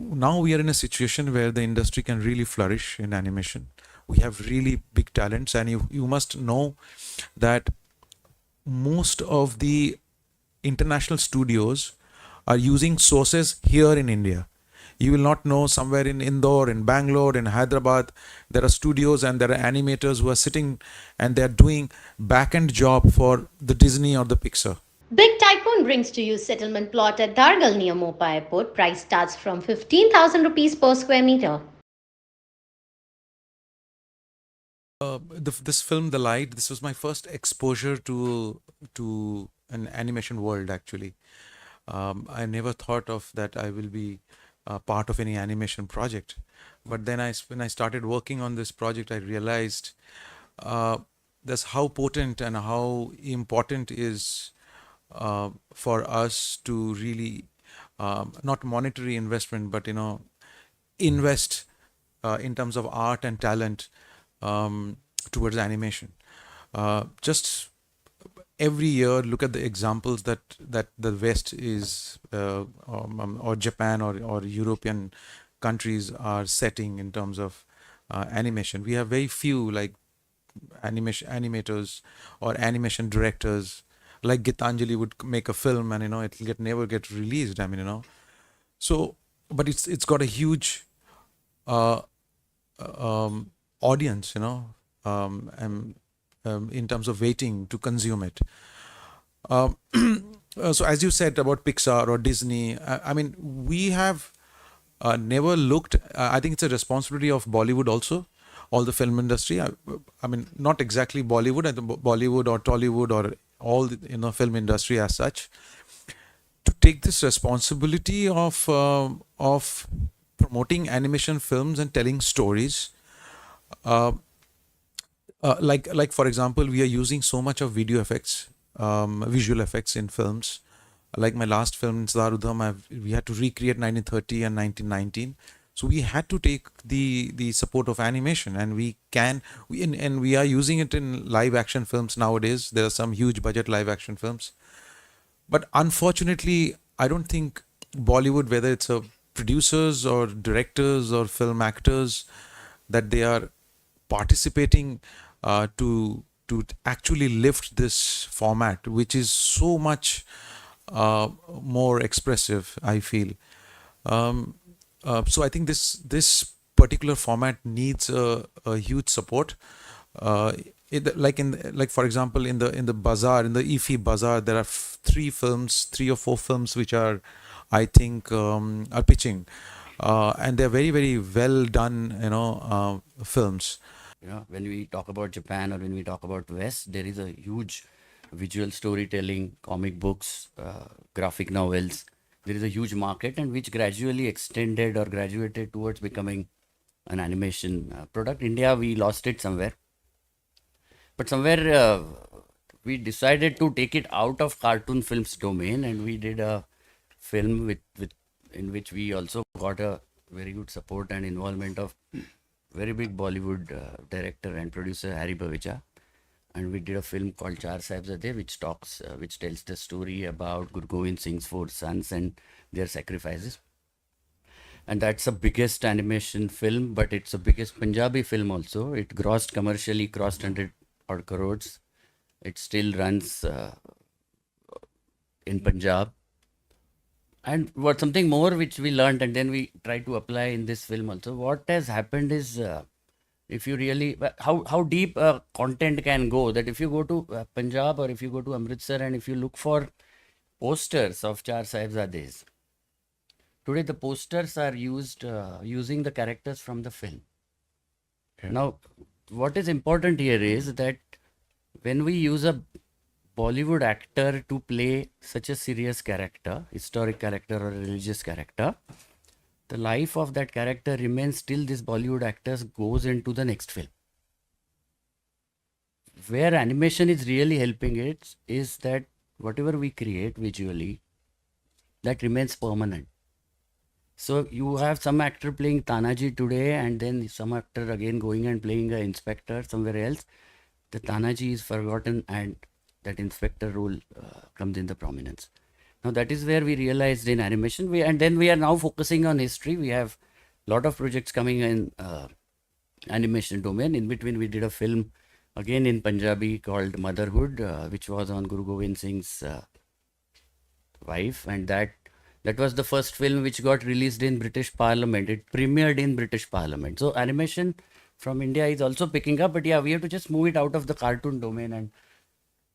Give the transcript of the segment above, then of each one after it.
now we are in a situation where the industry can really flourish in animation. We have really big talents, and you must know that most of the international studios are using sources here in India. You will not know somewhere in Indore, in Bangalore, in Hyderabad, there are studios and there are animators who are sitting and they are doing back end job for the Disney or the Pixar. Big Tycoon brings to you settlement plot at Dargal near Mopa Airport. Price starts from 15,000 rupees per square meter. This film, The Light, this was my first exposure to an animation world. Actually, I never thought of that I will be part of any animation project. But then when I started working on this project, I realized uh, that's how potent and how important is for us to really not monetary investment, but invest in terms of art and talent towards animation. Just every year, look at the examples that the West is or Japan or European countries are setting in terms of animation. We have very few like animation animators or animation directors like Gitanjali would make a film and it'll never get released. I mean, so but it's got a huge uh, audience, and in terms of waiting to consume it. Um, so as you said about Pixar or Disney, I mean, we have never looked. I think it's a responsibility of Bollywood also, all the film industry. I mean, not exactly Bollywood, I think Bollywood or Tollywood or all the, film industry as such, to take this responsibility of promoting animation films and telling stories. Uh, like for example, we are using so much of video effects, visual effects in films. Like my last film, Sarudham, we had to recreate 1930 and 1919. So we had to take the support of animation, and and we are using it in live action films nowadays. There are some huge budget live action films, but unfortunately, I don't think Bollywood, whether it's a producers or directors or film actors, that they are participating to actually lift this format, which is so much more expressive, I feel. Um, so I think this particular format needs a huge support. Uh, like for example, in the bazaar, in the IFFI bazaar, there are three or four films which are, I think, are pitching, and they're very very well done, films. When we talk about Japan or when we talk about West, there is a huge visual storytelling, comic books, graphic novels. There is a huge market, and which gradually extended or graduated towards becoming an animation product. India, we lost it somewhere, but somewhere we decided to take it out of cartoon films domain, and we did a film with in which we also got a very good support and involvement of very big Bollywood director and producer Harry Baweja, and we did a film called Char Sahibzade, which tells the story about Guru Gobind Singh's four sons and their sacrifices. And that's the biggest animation film, but it's the biggest Punjabi film also. It grossed commercially, crossed 100 odd crores. It still runs in Punjab. And what something more which we learned and then we try to apply in this film also. What has happened is, if you really, how deep content can go, that if you go to Punjab or if you go to Amritsar and if you look for posters of Char Sahibzades, today the posters are used using the characters from the film. Yeah. Now, what is important here is that when we use a Bollywood actor to play such a serious character, historic character or religious character, the life of that character remains till this Bollywood actor goes into the next film. Where animation is really helping it is that whatever we create visually, that remains permanent. So you have some actor playing Tanaji today and then some actor again going and playing an inspector somewhere else. The Tanaji is forgotten and that inspector role comes in the prominence. Now that is where we realized in animation, and then we are now focusing on history. We have a lot of projects coming in animation domain. In between, we did a film again in Punjabi called Motherhood, which was on Guru Gobind Singh's wife, and that was the first film which got released in British Parliament. It premiered in British Parliament. So animation from India is also picking up, but yeah, we have to just move it out of the cartoon domain, and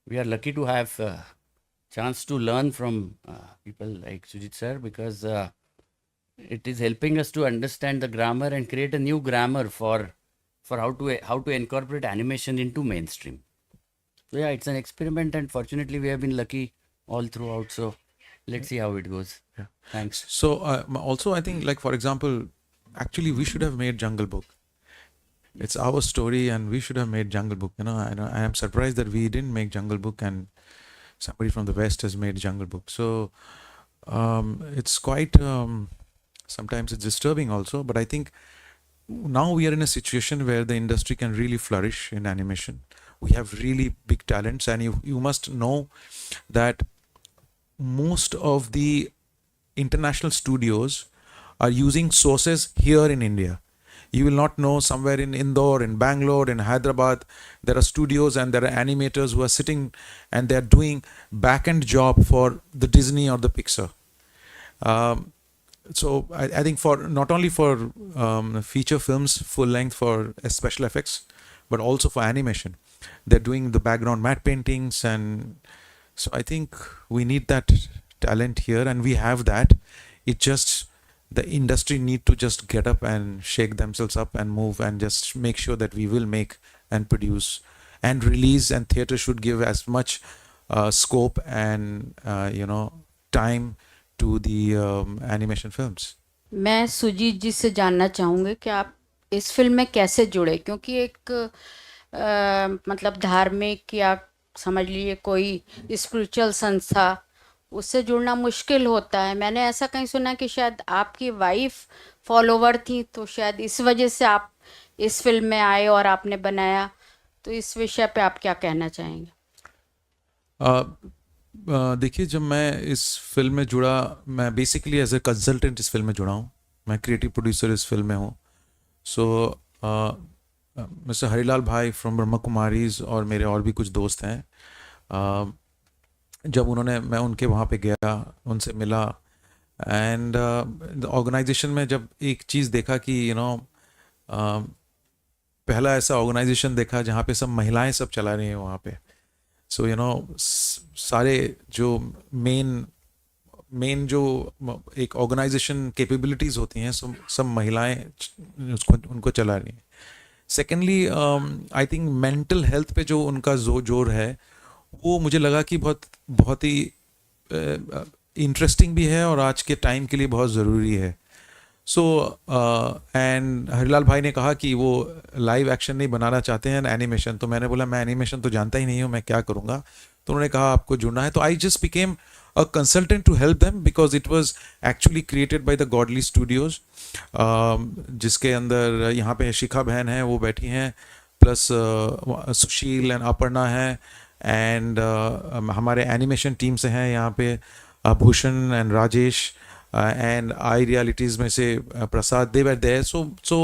we are lucky to have chance to learn from people like Shoojit sir, because it is helping us to understand the grammar and create a new grammar for how to incorporate animation into mainstream. So yeah, it's an experiment, and fortunately we have been lucky all throughout. So let's see how it goes. Yeah. Thanks. So also I think, like, for example, actually we should have made Jungle Book. It's our story and we should have made Jungle Book. I am surprised that we didn't make Jungle Book and somebody from the West has made Jungle Book. So it's quite, sometimes it's disturbing also, but I think now we are in a situation where the industry can really flourish in animation. We have really big talents, and you must know that most of the international studios are using sources here in India. You will not know, somewhere in Indore, in Bangalore, in Hyderabad, there are studios and there are animators who are sitting and they are doing back-end job for the Disney or the Pixar. So I think for not only for feature films, full length for special effects, but also for animation, they're doing the background matte paintings, and so I think we need that talent here, and we have that. It just, the industry need to just get up and shake themselves up and move and just make sure that we will make and produce and release, and theater should give as much scope and time to the animation films. मैं सुजीत जी से जानना चाहूँगी कि आप इस film में कैसे जुड़े, क्योंकि एक मतलब धार्मिक या समझ लीजिए कोई स्पिरिचुअल संस्था, उससे जुड़ना मुश्किल होता है। मैंने ऐसा कहीं सुना कि शायद आपकी वाइफ फॉलोवर थी, तो शायद इस वजह से आप इस फिल्म में आए और आपने बनाया। तो इस विषय पे आप क्या कहना चाहेंगे? देखिए, जब मैं इस फिल्म में जुड़ा, मैं बेसिकली एज ए कंसल्टेंट इस फिल्म में जुड़ा हूँ। मैं क्रिएटिव प्रोड्यूसर इस फिल्म में हूँ। सो मिस्टर हरिलाल भाई फ्रॉम ब्रह्मा कुमारीज और मेरे और भी कुछ दोस्त हैं। जब मैं उनके वहाँ पे गया, उनसे मिला, एंड ऑर्गेनाइजेशन में जब एक चीज़ देखा कि पहला ऐसा ऑर्गेनाइजेशन देखा जहाँ पे सब महिलाएं सब चला रही हैं वहाँ पे। सो सारे जो मेन जो एक ऑर्गेनाइजेशन कैपेबिलिटीज़ होती हैं, सब महिलाएं उनको चला रही हैं। Secondly, I think mental health पे जो उनका जोर है, वो मुझे लगा कि बहुत ही इंटरेस्टिंग भी है और आज के टाइम के लिए बहुत ज़रूरी है। सो एंड हरिलाल भाई ने कहा कि वो लाइव एक्शन नहीं बनाना चाहते हैं, एनिमेशन। तो मैंने बोला मैं एनिमेशन तो जानता ही नहीं हूँ, मैं क्या करूँगा। तो उन्होंने कहा आपको जुड़ना है। तो I just became a consultant to help them, because it was actually created by the Godly Studios, जिसके अंदर यहाँ पे शिखा बहन है, वो बैठी हैं, प्लस सुशील एंड अपर्णा है, एंड हमारे एनिमेशन टीम से हैं यहाँ पे Bhushan and Rajesh, and iRealities में से प्रसाद, they were there. So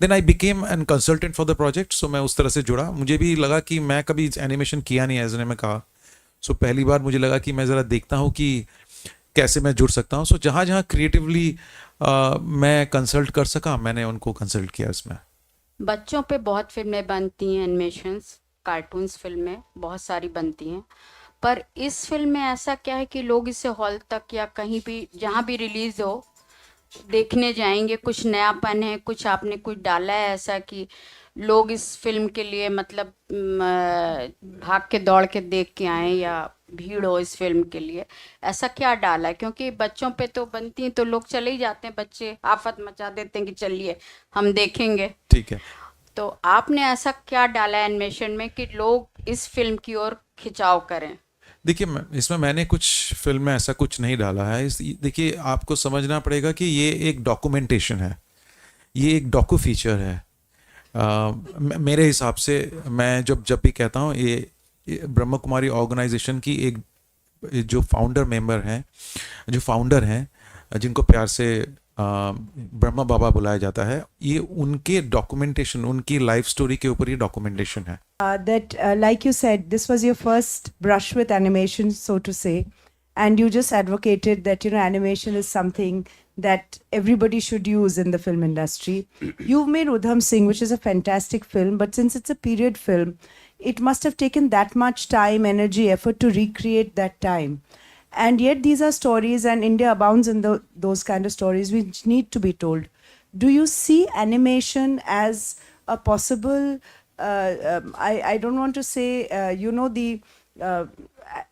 then I became an consultant for the project. So मैं उस तरह से जुड़ा। मुझे भी लगा कि मैं कभी एनिमेशन किया नहीं है, ऐसे में कहा। सो पहली बार मुझे लगा कि मैं ज़रा देखता हूँ कि कैसे मैं जुड़ सकता हूँ। सो जहाँ क्रिएटिवली मैं कंसल्ट कर सका, मैंने उनको कंसल्ट किया इसमें। बच्चों पे बहुत फिल्में बनती हैं, एनिमेशंस, कार्टून्स फिल्में बहुत सारी बनती हैं, पर इस फिल्म में ऐसा क्या है कि लोग इसे हॉल तक या कहीं भी जहाँ भी रिलीज़ हो देखने जाएंगे? कुछ नयापन है, कुछ आपने कुछ डाला है ऐसा कि लोग इस फिल्म के लिए मतलब भाग के दौड़ के देख के आएँ या भीड़ हो इस फिल्म के लिए? ऐसा क्या डाला है? क्योंकि बच्चों पे तो बनती हैं तो लोग चले ही जाते हैं, बच्चे आफत मचा देते हैं कि चलिए हम देखेंगे। ठीक है। तो आपने ऐसा क्या डाला है एनिमेशन में कि लोग इस फिल्म की ओर खिंचाव करें? देखिए, इसमें मैंने कुछ फिल्म में ऐसा कुछ नहीं डाला है। देखिए, आपको समझना पड़ेगा कि ये एक डॉक्यूमेंटेशन है, ये एक डॉक्यू फीचर है। मेरे हिसाब से मैं जब भी कहता हूँ, ये ब्रह्मा कुमारी ऑर्गेनाइजेशन की एक जो फाउंडर हैं जिनको प्यार से ब्रह्मा बाबा बुलाया जाता है, ये उनके डॉक्यूमेंटेशन, उनकी लाइफ स्टोरी के ऊपर ये डॉक्यूमेंटेशन है. That, like you said, this was your first brush with animation, so to say, and you just advocated that animation is something that everybody should use in the film industry. You've made Udham Singh, which is a fantastic film, but since it's a period film, it must have taken that much time, energy, effort to recreate that time. And yet these are stories, and India abounds in those kind of stories which need to be told. Do you see animation as a possible, I don't want to say,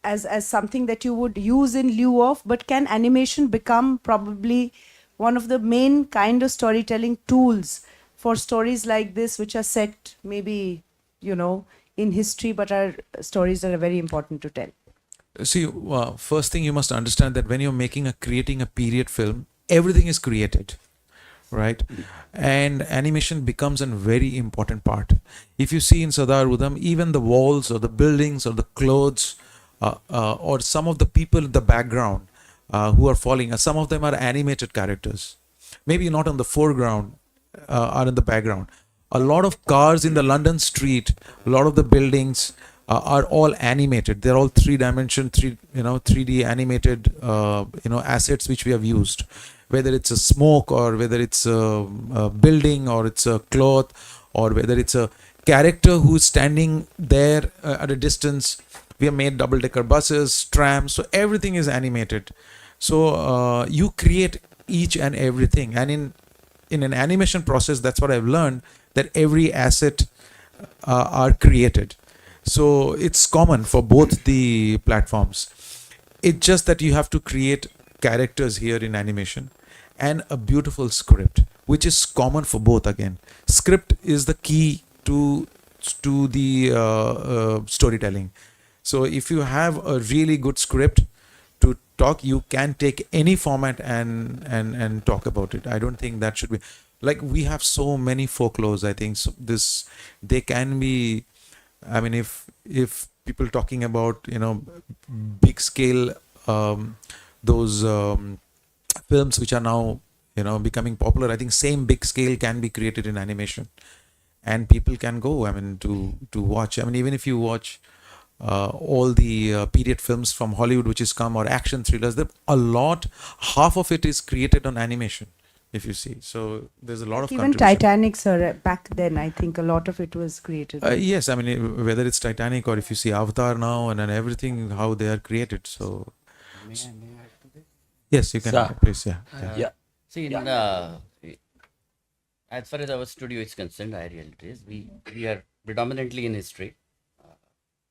as something that you would use in lieu of, but can animation become probably one of the main kind of storytelling tools for stories like this, which are set maybe, in history, but are stories that are very important to tell? See, first thing you must understand that when you're creating a period film, everything is created, right? And animation becomes a very important part. If you see in Sardar Udham, even the walls or the buildings or the clothes or some of the people in the background who are falling, some of them are animated characters. Maybe not on the foreground, are in the background. A lot of cars in the London street, a lot of the buildings are all animated. They're all 3D animated, assets which we have used. Whether it's a smoke or whether it's a building or it's a cloth or whether it's a character who's standing there at a distance. We have made double-decker buses, trams, so everything is animated. So you create each and everything. And in an animation process, that's what I've learned, that every asset are created. So it's common for both the platforms. It's just that you have to create characters here in animation and a beautiful script, which is common for both again. Script is the key to the storytelling. So if you have a really good script to talk, you can take any format and talk about it. I don't think that should be like, we have so many folklores. I think so they can be, I mean, if people talking about big scale those films which are now becoming popular, I think same big scale can be created in animation, and people can go, I mean, to watch. I mean, even if you watch all the period films from Hollywood which is come, or action thrillers, half of it is created on animation, if you see. So there's a lot of even contribution. Titanic, sir, back then I think a lot of it was created. Yes, I mean, whether it's Titanic or if you see Avatar now and everything, how they are created. So May I add to this? yes, you can, Sir. please. Yeah. Yeah. See, as far as our studio is concerned, our reality is we are predominantly in history,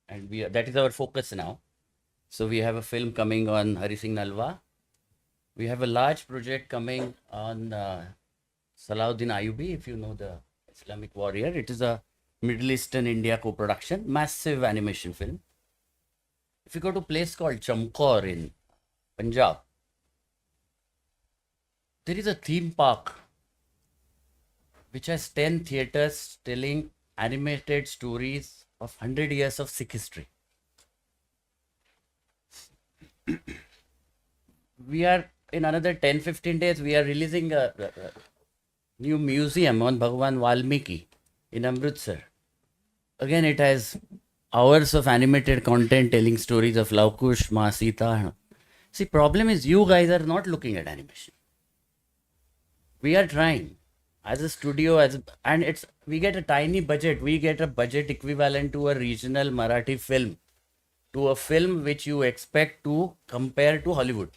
and that is our focus now. So we have a film coming on Hari Singh Nalwa. We have a large project coming on Salahuddin Ayubi, if you know the Islamic warrior. It is a Middle Eastern India co-production, massive animation film. If you go to a place called Chamkaur in Punjab, there is a theme park which has 10 theaters telling animated stories of 100 years of Sikh history. We are, in another 10-15 days, we are releasing a new museum on Bhagwan Valmiki in Amritsar. Again, it has hours of animated content telling stories of Laukush, Ma Sita. See, problem is you guys are not looking at animation. We are trying as a studio, and we get a tiny budget. We get a budget equivalent to a regional Marathi film, to a film which you expect to compare to Hollywood.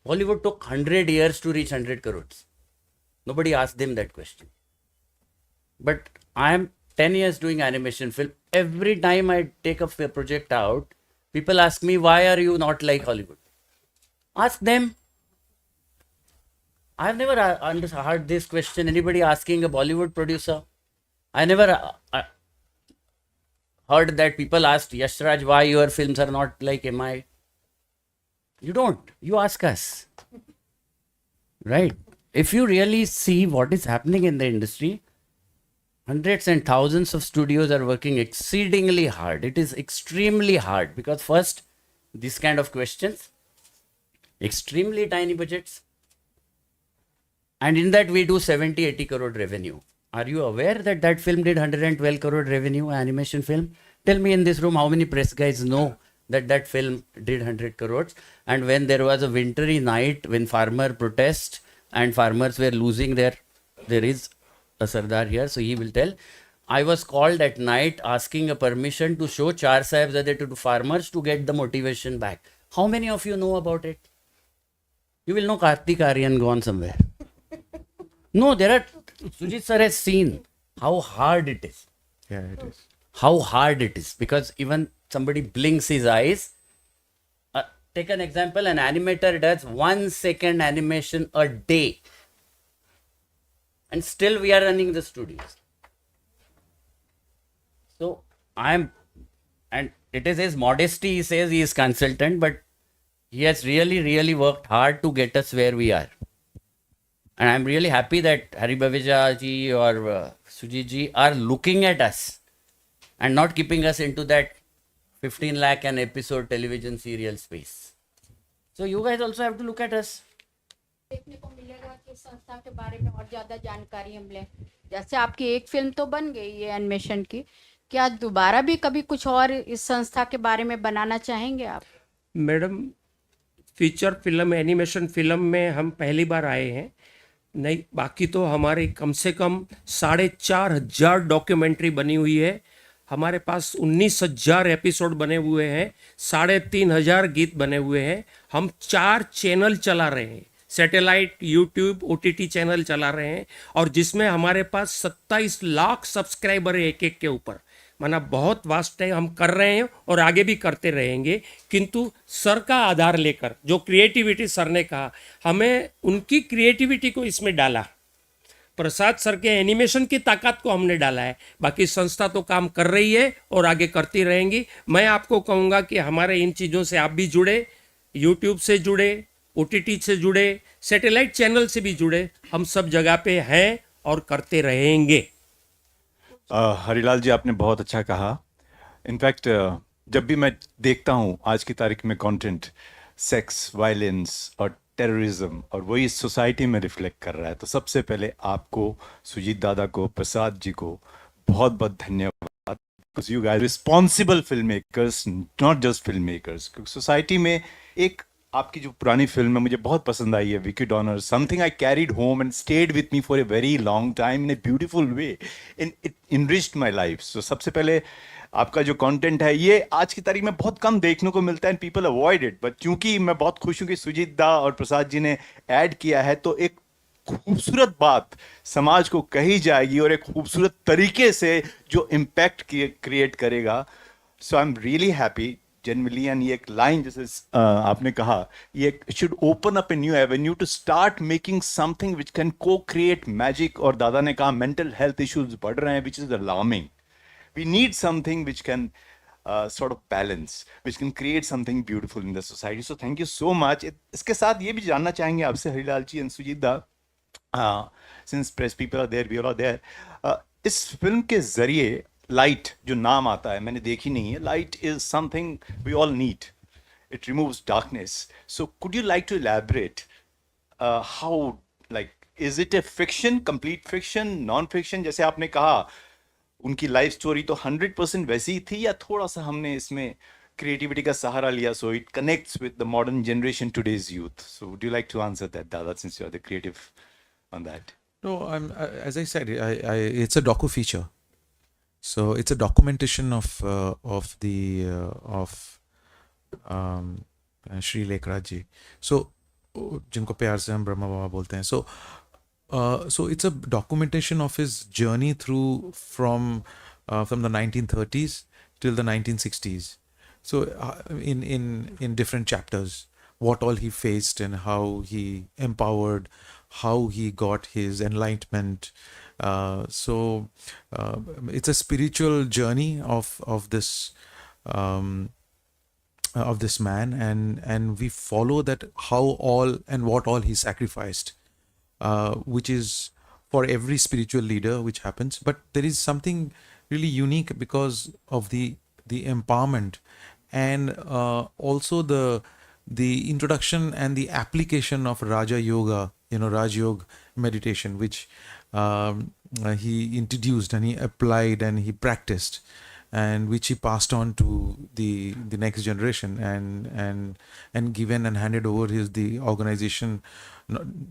Hollywood took 100 years to reach 100 crores. Nobody asked them that question. But I am 10 years doing animation film. Every time I take a project out, people ask me, why are you not like Hollywood? Ask them. I've never heard this question, anybody asking a Bollywood producer. I never heard that people asked Yash Raj why your films are not like MI. You don't. You ask us. Right? If you really see what is happening in the industry, hundreds and thousands of studios are working exceedingly hard. It is extremely hard because first, This kind of questions, extremely tiny budgets. And in that we do 70-80 crore revenue. Are you aware that that film did 112 crore revenue, animation film? Tell me in this room how many press guys know that that film did 100 crores. And when there was a wintry night, when farmer protest and farmers were losing there is a Sardar here, so he will tell. I was called at night asking a permission to show Char Sahibzade to farmers to get the motivation back. How many of you know about it? You will know Kartik Aryan gone somewhere. No, Shoojit sir has seen how hard it is. Yeah, it is. How hard it is. Because even somebody blinks his eyes. Take an example, an animator does 1 second animation a day. And still we are running the studios. So and it is his modesty, he says he is consultant, but he has really, really worked hard to get us where we are. And I'm really happy that Hari Bhavija ji or Sujit ji are looking at us and not keeping us into that 15 lakh an episode television serial space. So you guys also have to look at us. देखने को मिलेगा कि संस्था के बारे में और ज़्यादा जानकारी हम लें। जैसे आपकी एक फिल्म तो बन गई है एनिमेशन की, क्या दोबारा भी कभी कुछ और इस संस्था के बारे में बनाना चाहेंगे आप? Madam, feature film, animation film में हम पहली बार आए हैं। नहीं, बाकी तो हमारे कम से कम 4,500 डॉक्यूमेंट्री बनी हुई है। हमारे पास 19,000 एपिसोड बने हुए हैं, 3,500 गीत बने हुए हैं। हम 4 चैनल चला रहे हैं, सैटेलाइट, यूट्यूब, OTT चैनल चला रहे हैं, और जिसमें हमारे पास 27 लाख सब्सक्राइबर है एक एक के ऊपर। माना बहुत वास्ट है, हम कर रहे हैं और आगे भी करते रहेंगे। किंतु सर का आधार लेकर, जो क्रिएटिविटी सर ने कहा, हमें उनकी क्रिएटिविटी को इसमें डाला। प्रसाद सर के एनिमेशन की ताकत को हमने डाला है। बाकी संस्था तो काम कर रही है और आगे करती रहेंगी। मैं आपको कहूँगा कि हमारे इन चीज़ों से आप भी जुड़े, यूट्यूब से जुड़े, OTT से जुड़े, सैटेलाइट चैनल से भी जुड़े। हम सब जगह पे हैं और करते रहेंगे। हरिलाल जी, आपने बहुत अच्छा कहा। इनफैक्ट जब भी मैं देखता हूँ आज की तारीख में कंटेंट, सेक्स, वायलेंस और टेररिज्म, और वही सोसाइटी में रिफ्लेक्ट कर रहा है, तो सबसे पहले आपको, सुजीत दादा को, प्रसाद जी को बहुत बहुत धन्यवाद। Because you guys responsible film makers, not just film makers. क्योंकि सोसाइटी में एक आपकी जो पुरानी फिल्म है मुझे बहुत पसंद आई है, wicked honour, something I carried home and stayed with me for a very long time in a beautiful way, in it enriched my life. So सबसे पहले आपका जो कंटेंट है ये आज की तारीख में बहुत कम देखने को मिलता है, and people avoid it. But क्योंकि मैं बहुत खुश हूँ कि सुजीत दा और प्रसाद जी ने ऐड किया है, तो एक खूबसूरत बात समाज को कही जाएगी और एक खूबसूरत तरीके से जो इम्पैक्ट क्रिएट करेगा। So I am really happy generally. And ये एक लाइन जैसे आपने कहा, ये should open up a new avenue to start making something which can co-create magic. और दादा ने कहा मेंटल हेल्थ इश्यूज बढ़ रहे हैं, which is alarming. We need something which can sort of balance, which can create something beautiful in the society. So thank you so much. इसके साथ ये भी जानना चाहेंगे आपसे हरिलाल जी and सुजीत दा, since press people are there, we all are there, इस film के जरिए लाइट जो नाम आता है, मैंने देखी नहीं है, light is something we all need, it removes darkness. So could you like to elaborate how, like is it a fiction, complete fiction, non fiction? जैसे आपने कहा उनकी लाइफ स्टोरी तो 100% वैसी ही थी, या थोड़ा सा हमने इसमें क्रिएटिविटी का सहारा लिया, so it connects with the modern generation, today's youth? So would you like to answer that, दादा, since you are the creative on that? No, as I said, it's a docu feature. So it's a documentation of Shri Lekhraj ji. So जिनको प्यार से हम ब्रह्मा बाबा बोलते हैं. So it's a documentation of his journey through from the 1930s till the 1960s. So in different chapters, what all he faced and how he empowered, how he got his enlightenment. So it's a spiritual journey of this man, and we follow that how all and what all he sacrificed, which is for every spiritual leader which happens. But there is something really unique because of the empowerment and also the introduction and the application of Raja Yoga, Raj Yoga meditation, which he introduced and he applied and he practiced, and which he passed on to the next generation, and given and handed over the organization,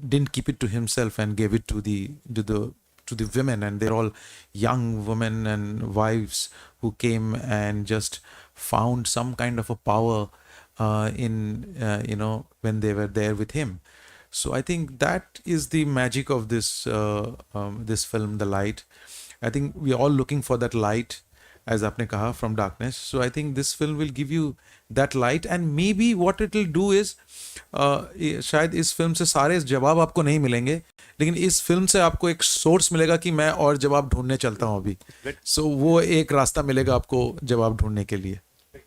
didn't keep it to himself and gave it to the women, and they're all young women and wives who came and just found some kind of a power in when they were there with him. So I think that is the magic of this this film, The Light. I think we are all looking for that light, as आपने कहा, from darkness. So I think this film will give you that light, and maybe what it will do is शायद इस film से सारे जवाब आपको नहीं मिलेंगे, लेकिन इस फिल्म से आपको एक सोर्स मिलेगा कि मैं और जवाब ढूंढने चलता हूँ अभी. So वो एक रास्ता मिलेगा आपको जवाब ढूंढने के लिए.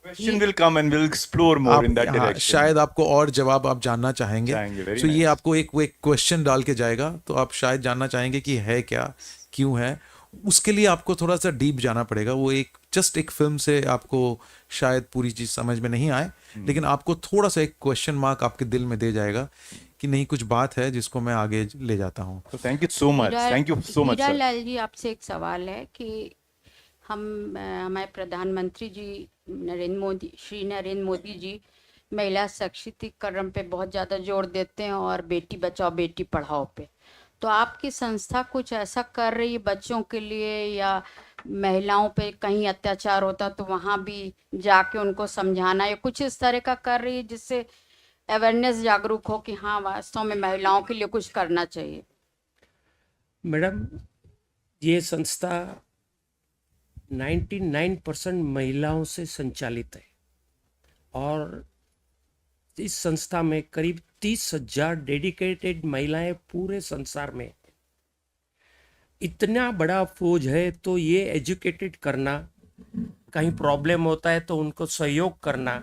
Question will come and we'll explore more in that हाँ, direction. शायद आपको और जवाब आप जानना चाहेंगे. very So ये nice. आपको एक क्वेश्चन डाल के जाएगा, तो आप शायद जानना चाहेंगे कि है क्या, क्यों है. उसके लिए आपको थोड़ा सा डीप जाना पड़ेगा. वो जस्ट एक फिल्म से आपको शायद पूरी चीज समझ में नहीं आए, लेकिन आपको थोड़ा सा एक क्वेश्चन मार्क आपके दिल में दे जाएगा कि नहीं, कुछ बात है जिसको मैं आगे ले जाता हूँ. So thank you so much. Thank you so much, sir. Hiralal जी, आपसे एक सवाल है कि हमारे प्रधानमंत्री जी श्री नरेंद्र मोदी जी महिला सशक्तिकरण पे बहुत ज़्यादा जोर देते हैं और बेटी बचाओ बेटी पढ़ाओ पे. तो आपकी संस्था कुछ ऐसा कर रही है बच्चों के लिए, या महिलाओं पे कहीं अत्याचार होता तो वहाँ भी जाके उनको समझाना, या कुछ इस तरह का कर रही है जिससे अवेयरनेस जागरूक हो कि हाँ वास्तव में महिलाओं के लिए कुछ करना चाहिए? मैडम, ये संस्था 99% महिलाओं से संचालित है और इस संस्था में करीब 30,000 डेडिकेटेड महिलाएं पूरे संसार में. इतना बड़ा फौज है, तो ये एजुकेटेड करना, कहीं प्रॉब्लम होता है तो उनको सहयोग करना,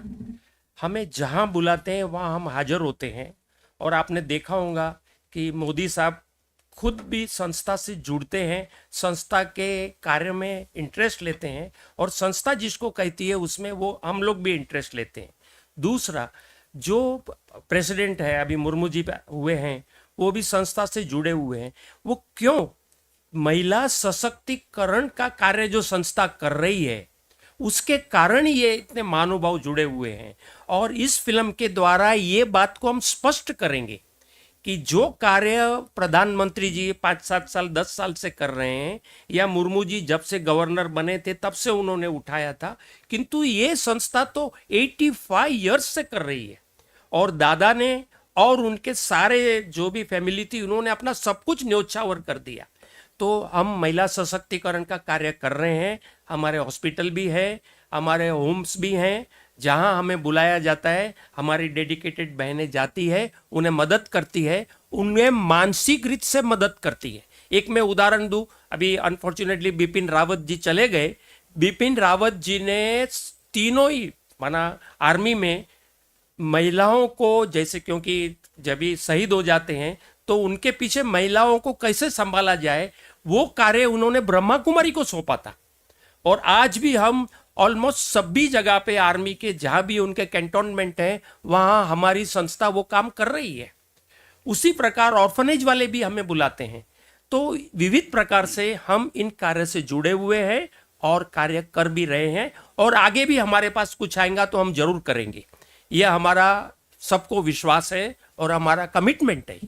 हमें जहां बुलाते हैं वहां हम हाजिर होते हैं. और आपने देखा होगा कि मोदी साहब खुद भी संस्था से जुड़ते हैं, संस्था के कार्य में इंटरेस्ट लेते हैं, और संस्था जिसको कहती है उसमें वो हम लोग भी इंटरेस्ट लेते हैं. दूसरा, जो प्रेसिडेंट है अभी मुर्मू जी हुए हैं, वो भी संस्था से जुड़े हुए हैं. वो क्यों? महिला सशक्तिकरण का कार्य जो संस्था कर रही है, उसके कारण ये इतने महानुभाव जुड़े हुए हैं. और इस फिल्म के द्वारा ये बात को हम स्पष्ट करेंगे कि जो कार्य प्रधानमंत्री जी 5-7 साल 10 साल से कर रहे हैं, या मुर्मू जी जब से गवर्नर बने थे तब से उन्होंने उठाया था, किंतु ये संस्था तो 85 इयर्स से कर रही है. और दादा ने और उनके सारे जो भी फैमिली थी, उन्होंने अपना सब कुछ न्योछावर कर दिया. तो हम महिला सशक्तिकरण का कार्य कर रहे हैं. हमारे हॉस्पिटल भी है, हमारे होम्स भी हैं, जहां हमें बुलाया जाता है, हमारी डेडिकेटेड बहनें जाती है, उन्हें मदद करती है, उन्हें मानसिक रीत से मदद करती है. एक मैं उदाहरण दूं, अभी अनफॉर्चुनेटली बिपिन रावत जी चले गए. बिपिन रावत जी ने तीनों ही माना आर्मी में महिलाओं को, जैसे क्योंकि जब भी शहीद हो जाते हैं तो उनके पीछे महिलाओं को कैसे संभाला जाए, वो कार्य उन्होंने ब्रह्मा कुमारी को सौंपा था. और आज भी हम ऑलमोस्ट सभी जगह पे आर्मी के जहां भी उनके कैंटोनमेंट है, वहां हमारी संस्था वो काम कर रही है. उसी प्रकार ऑर्फनेज वाले भी हमें बुलाते हैं. तो विविध प्रकार से हम इन कार्य से जुड़े हुए हैं और कार्य कर भी रहे हैं, और आगे भी हमारे पास कुछ आएगा तो हम जरूर करेंगे. यह हमारा सबको विश्वास है और हमारा कमिटमेंट है.